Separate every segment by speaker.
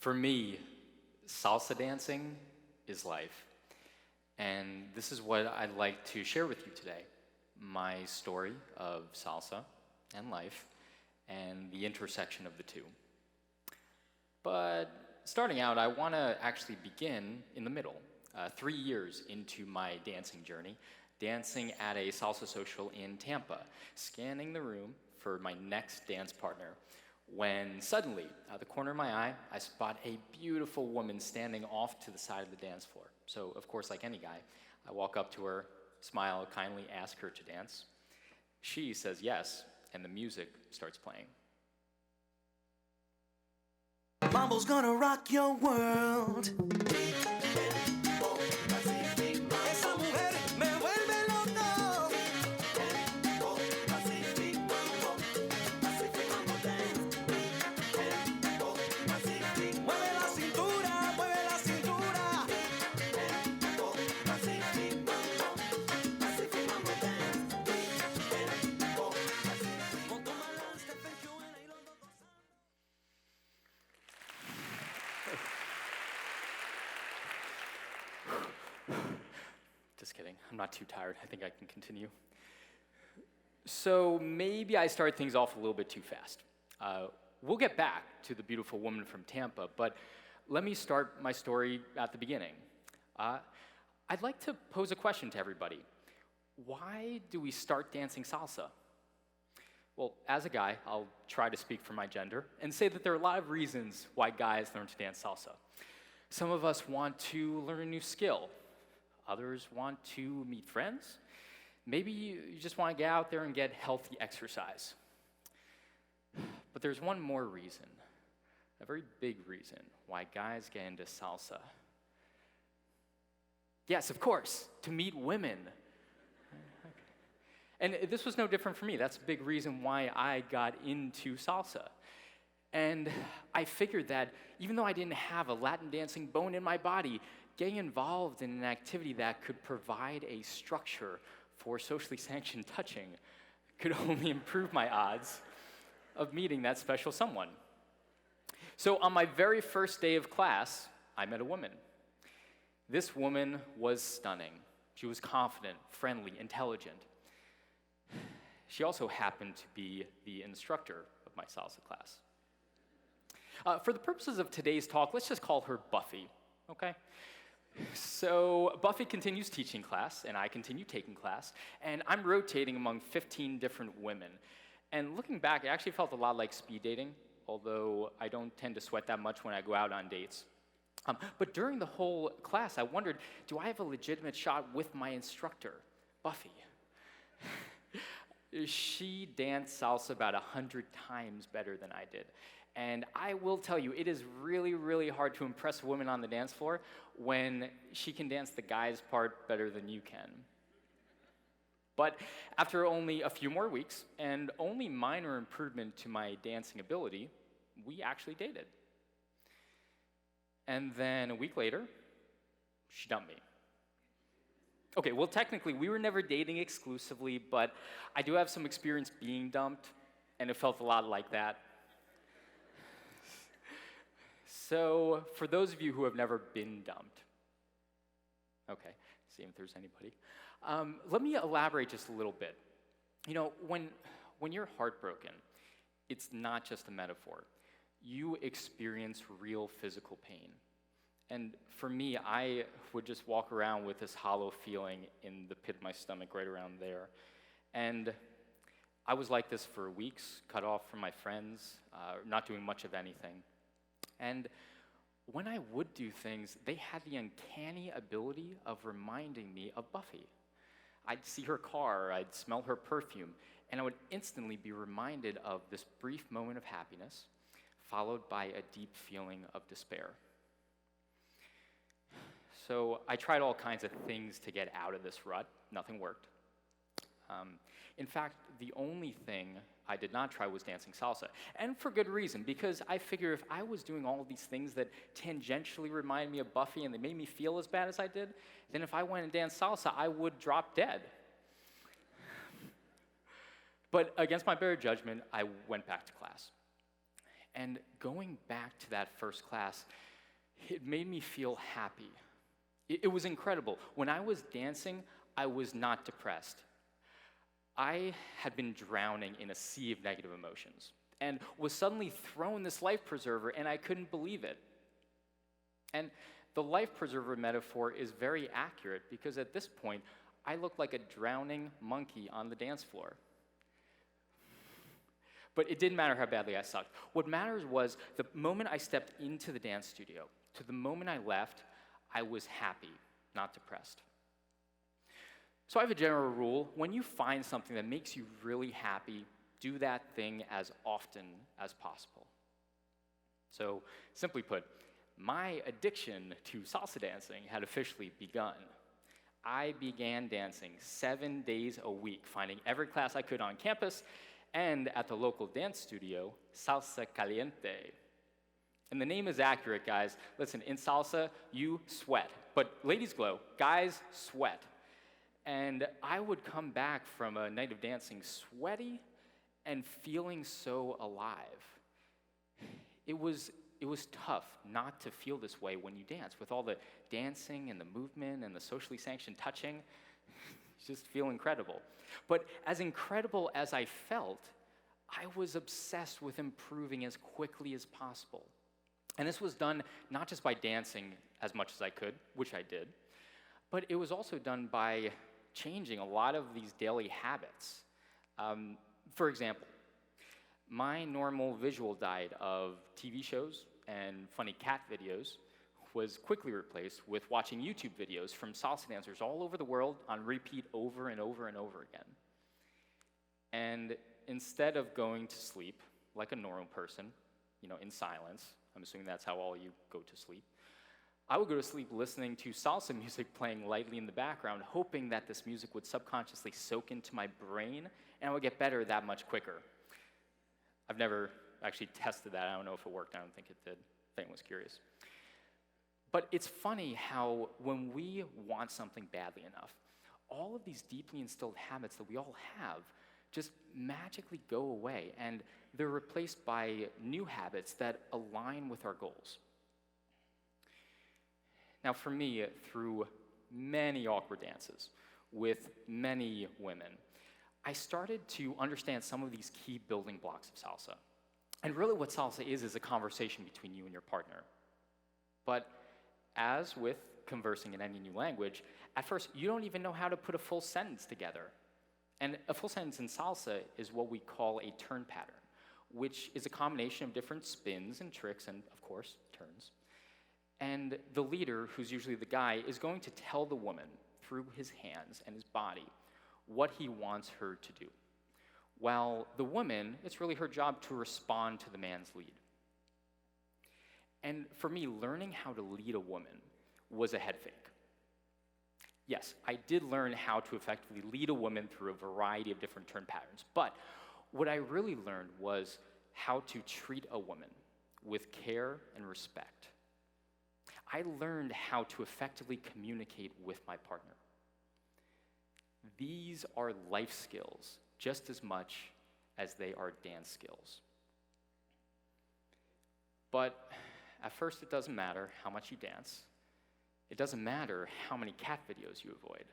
Speaker 1: For me, salsa dancing is life. And this is what I'd like to share with you today. My story of salsa and life and the intersection of the two. But starting out, I want to actually begin in the middle, 3 years into my dancing journey, dancing at a salsa social in Tampa, scanning the room for my next dance partner, when suddenly, out of the corner of my eye, I spot a beautiful woman standing off to the side of the dance floor. So, of course, like any guy, I walk up to her, smile, kindly ask her to dance. She says yes, and the music starts playing.
Speaker 2: Mambo's gonna rock your world. Esa mujer me vuelve loco. Mueve la cintura, mueve la cintura.
Speaker 1: Just kidding, I'm not too tired. I think I can continue. So maybe I started things off a little bit too fast. We'll get back to the beautiful woman from Tampa, but let me start my story at the beginning. I'd like to pose a question to everybody. Why do we start dancing salsa? Well, as a guy, I'll try to speak for my gender and say that there are a lot of reasons why guys learn to dance salsa. Some of us want to learn a new skill. Others want to meet friends. Maybe you just want to get out there and get healthy exercise. But there's one more reason, a very big reason why guys get into salsa. Yes, of course, to meet women. And this was no different for me. That's a big reason why I got into salsa. And I figured that even though I didn't have a Latin dancing bone in my body, getting involved in an activity that could provide a structure for socially sanctioned touching could only improve my odds of meeting that special someone. So on my very first day of class, I met a woman. This woman was stunning. She was confident, friendly, intelligent. She also happened to be the instructor of my salsa class. For the purposes of today's talk, let's just call her Buffy, okay? So Buffy continues teaching class, and I continue taking class, and I'm rotating among 15 different women. And looking back, it actually felt a lot like speed dating, although I don't tend to sweat that much when I go out on dates. But during the whole class, I wondered, do I have a legitimate shot with my instructor, Buffy? She danced salsa about 100 times better than I did. And I will tell you, it is really, really hard to impress a woman on the dance floor when she can dance the guy's part better than you can. But after only a few more weeks and only minor improvement to my dancing ability, we actually dated. And then a week later, she dumped me. Okay, well, technically, we were never dating exclusively, but I do have some experience being dumped, and it felt a lot like that. So, for those of you who have never been dumped, okay, see if there's anybody. Let me elaborate just a little bit. You know, when you're heartbroken, it's not just a metaphor. You experience real physical pain. And for me, I would just walk around with this hollow feeling in the pit of my stomach, right around there. And I was like this for weeks, cut off from my friends, not doing much of anything. And when I would do things, they had the uncanny ability of reminding me of Buffy. I'd see her car, I'd smell her perfume, and I would instantly be reminded of this brief moment of happiness, followed by a deep feeling of despair. So I tried all kinds of things to get out of this rut. Nothing worked. In fact, the only thing I did not try was dancing salsa. And for good reason, because I figure if I was doing all of these things that tangentially remind me of Buffy and they made me feel as bad as I did, then if I went and danced salsa, I would drop dead. But against my better judgment, I went back to class. And going back to that first class, it made me feel happy. It was incredible. When I was dancing, I was not depressed. I had been drowning in a sea of negative emotions and was suddenly thrown this life preserver, and I couldn't believe it. And the life preserver metaphor is very accurate because at this point, I looked like a drowning monkey on the dance floor. But it didn't matter how badly I sucked. What matters was the moment I stepped into the dance studio to the moment I left, I was happy, not depressed. So I have a general rule. When you find something that makes you really happy, do that thing as often as possible. So simply put, my addiction to salsa dancing had officially begun. I began dancing 7 days a week, finding every class I could on campus and at the local dance studio, Salsa Caliente. And the name is accurate, guys. Listen, in salsa, you sweat. But ladies glow, guys sweat. And I would come back from a night of dancing sweaty and feeling so alive. It was tough not to feel this way when you dance, with all the dancing and the movement and the socially sanctioned touching. You just feel incredible. But as incredible as I felt, I was obsessed with improving as quickly as possible. And this was done not just by dancing as much as I could, which I did, but it was also done by changing a lot of these daily habits. For example, my normal visual diet of TV shows and funny cat videos was quickly replaced with watching YouTube videos from salsa dancers all over the world on repeat over and over and over again. And instead of going to sleep like a normal person, in silence, I'm assuming that's how all you go to sleep, I would go to sleep listening to salsa music playing lightly in the background, hoping that this music would subconsciously soak into my brain and I would get better that much quicker. I've never actually tested that. I don't know if it worked. I don't think it did, if anyone's curious. But it's funny how when we want something badly enough, all of these deeply instilled habits that we all have just magically go away, and they're replaced by new habits that align with our goals. Now for me, through many awkward dances with many women, I started to understand some of these key building blocks of salsa. And really what salsa is a conversation between you and your partner. But as with conversing in any new language, at first you don't even know how to put a full sentence together. And a full sentence in salsa is what we call a turn pattern, which is a combination of different spins and tricks and, of course, turns. And the leader, who's usually the guy, is going to tell the woman through his hands and his body what he wants her to do. While the woman, it's really her job to respond to the man's lead. And for me, learning how to lead a woman was a head fake. Yes, I did learn how to effectively lead a woman through a variety of different turn patterns, but what I really learned was how to treat a woman with care and respect. I learned how to effectively communicate with my partner. These are life skills just as much as they are dance skills. But at first, it doesn't matter how much you dance. It doesn't matter how many cat videos you avoid.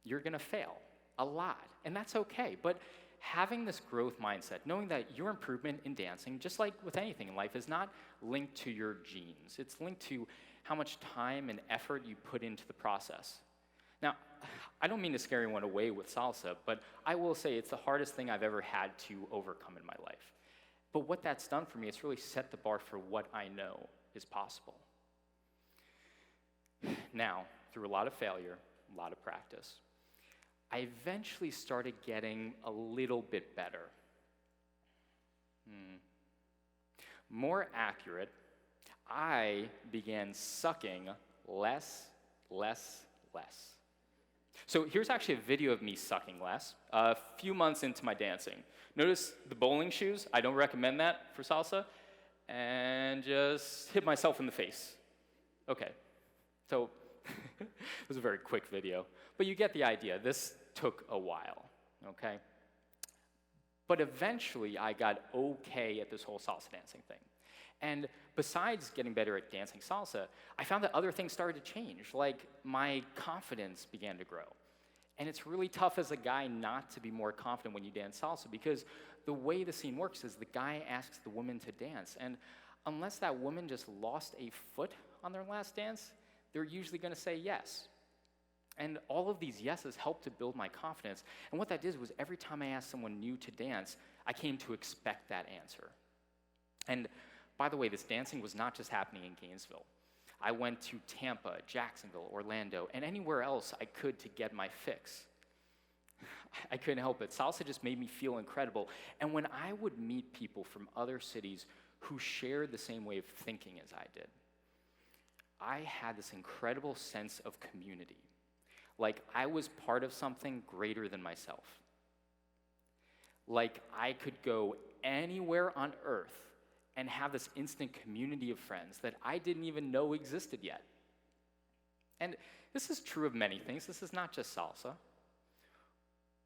Speaker 1: You're gonna fail a lot, and that's okay. But having this growth mindset, knowing that your improvement in dancing, just like with anything in life, is not linked to your genes. It's linked to how much time and effort you put into the process. Now, I don't mean to scare anyone away with salsa, but I will say it's the hardest thing I've ever had to overcome in my life. But what that's done for me, it's really set the bar for what I know is possible. Now, through a lot of failure, a lot of practice, I eventually started getting a little bit better. More accurate, I began sucking less. So here's actually a video of me sucking less, a few months into my dancing. Notice the bowling shoes, I don't recommend that for salsa, and just hit myself in the face. Okay, so it was a very quick video, but you get the idea. This took a while, okay? But eventually, I got okay at this whole salsa dancing thing. And besides getting better at dancing salsa, I found that other things started to change, like my confidence began to grow. And it's really tough as a guy not to be more confident when you dance salsa, because the way the scene works is the guy asks the woman to dance, and unless that woman just lost a foot on their last dance, they're usually gonna say yes. And all of these yeses helped to build my confidence. And what that did was every time I asked someone new to dance, I came to expect that answer. And by the way, this dancing was not just happening in Gainesville. I went to Tampa, Jacksonville, Orlando, and anywhere else I could to get my fix. I couldn't help it. Salsa just made me feel incredible. And when I would meet people from other cities who shared the same way of thinking as I did, I had this incredible sense of community. Like I was part of something greater than myself. Like I could go anywhere on earth and have this instant community of friends that I didn't even know existed yet. And this is true of many things. This is not just salsa.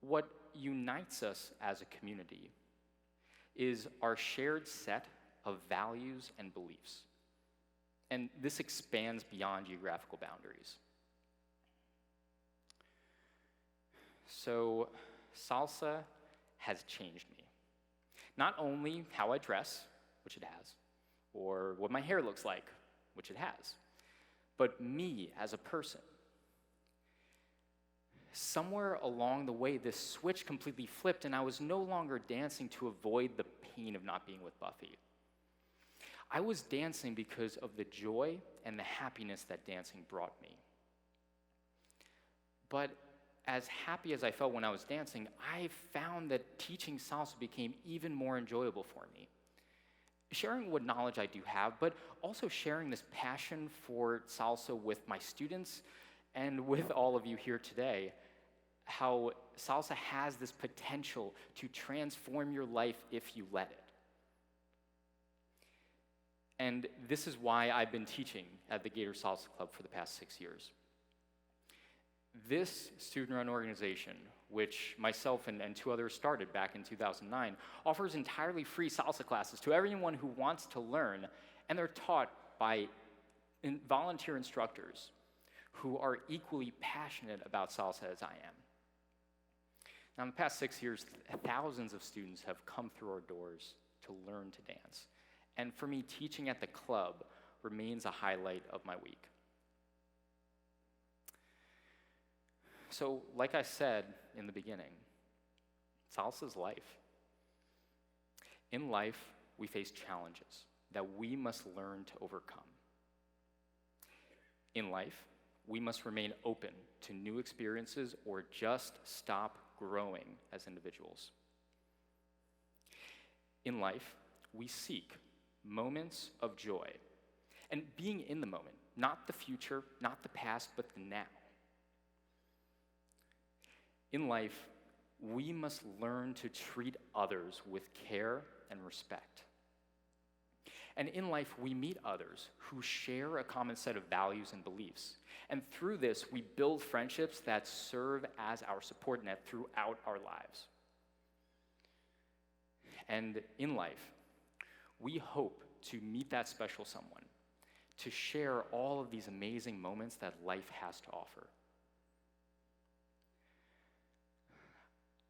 Speaker 1: What unites us as a community is our shared set of values and beliefs. And this expands beyond geographical boundaries. So salsa has changed me. Not only how I dress, which it has, or what my hair looks like, which it has, but me as a person. Somewhere along the way, this switch completely flipped, and I was no longer dancing to avoid the pain of not being with Buffy. I was dancing because of the joy and the happiness that dancing brought me. But as happy as I felt when I was dancing, I found that teaching salsa became even more enjoyable for me. Sharing what knowledge I do have, but also sharing this passion for salsa with my students and with all of you here today, how salsa has this potential to transform your life if you let it. And this is why I've been teaching at the Gator Salsa Club for the past 6 years. This student-run organization, which myself and 2 others started back in 2009, offers entirely free salsa classes to everyone who wants to learn, and they're taught by volunteer instructors who are equally passionate about salsa as I am. Now, in the past 6 years, thousands of students have come through our doors to learn to dance. And for me, teaching at the club remains a highlight of my week. So, like I said in the beginning, salsa's life. In life, we face challenges that we must learn to overcome. In life, we must remain open to new experiences or just stop growing as individuals. In life, we seek moments of joy and being in the moment, not the future, not the past, but the now. In life, we must learn to treat others with care and respect. And in life, we meet others who share a common set of values and beliefs. And through this, we build friendships that serve as our support net throughout our lives. And in life, we hope to meet that special someone, to share all of these amazing moments that life has to offer.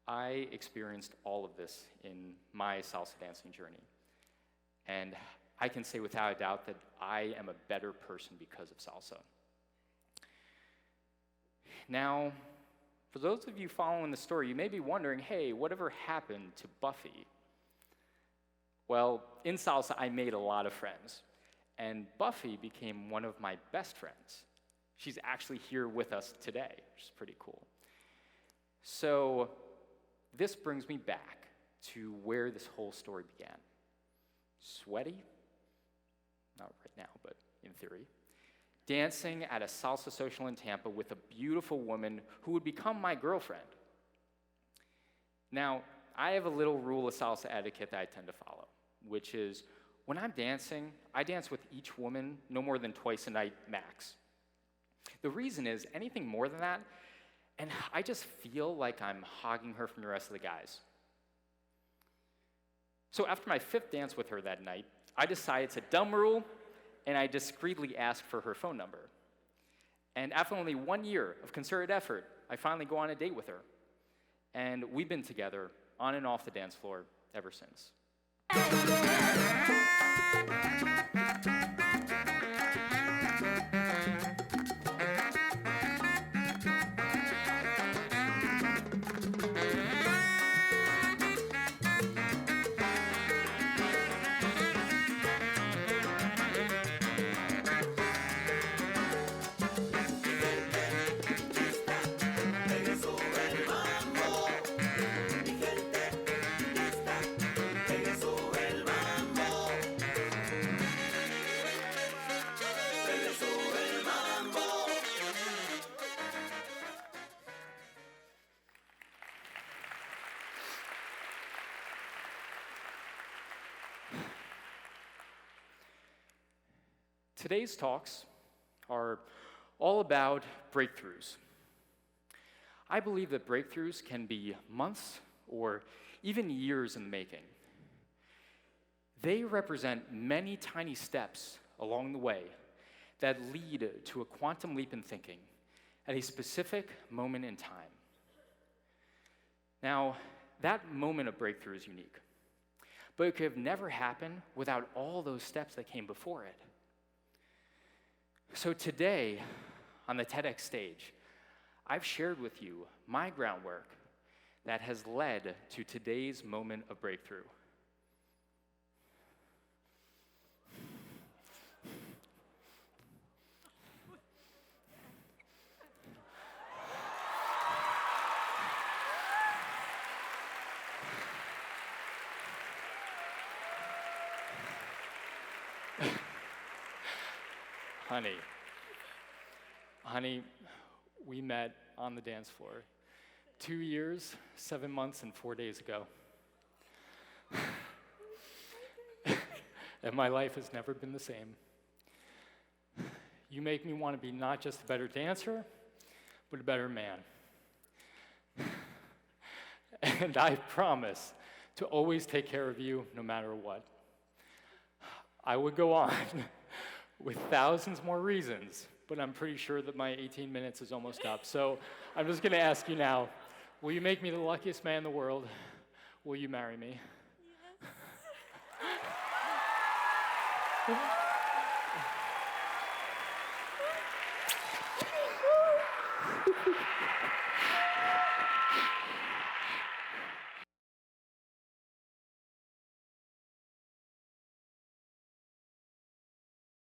Speaker 1: I experienced all of this in my salsa dancing journey. And I can say without a doubt that I am a better person because of salsa. Now, for those of you following the story, you may be wondering, hey, whatever happened to Buffy? Well, in salsa, I made a lot of friends. And Buffy became one of my best friends. She's actually here with us today, which is pretty cool. So, this brings me back to where this whole story began. Sweaty? Not right now, but in theory. Dancing at a salsa social in Tampa with a beautiful woman who would become my girlfriend. Now, I have a little rule of salsa etiquette that I tend to follow, which is when I'm dancing, I dance with each woman no more than twice a night max. The reason is anything more than that, and I just feel like I'm hogging her from the rest of the guys. So after my 5th dance with her that night, I decided it's a dumb rule, and I discreetly asked for her phone number. And after only 1 year of concerted effort, I finally go on a date with her. And we've been together on and off the dance floor ever since. Today's talks are all about breakthroughs. I believe that breakthroughs can be months or even years in the making. They represent many tiny steps along the way that lead to a quantum leap in thinking at a specific moment in time. Now, that moment of breakthrough is unique, but it could have never happened without all those steps that came before it. So today, on the TEDx stage, I've shared with you my groundwork that has led to today's moment of breakthrough. Honey, we met on the dance floor 2 years, 7 months, and 4 days ago. And my life has never been the same. You make me want to be not just a better dancer, but a better man. And I promise to always take care of you no matter what. I would go on with thousands more reasons, but I'm pretty sure that my 18 minutes is almost up. So I'm just gonna ask you now, will you make me the luckiest man in the world? Will you marry me? Yes.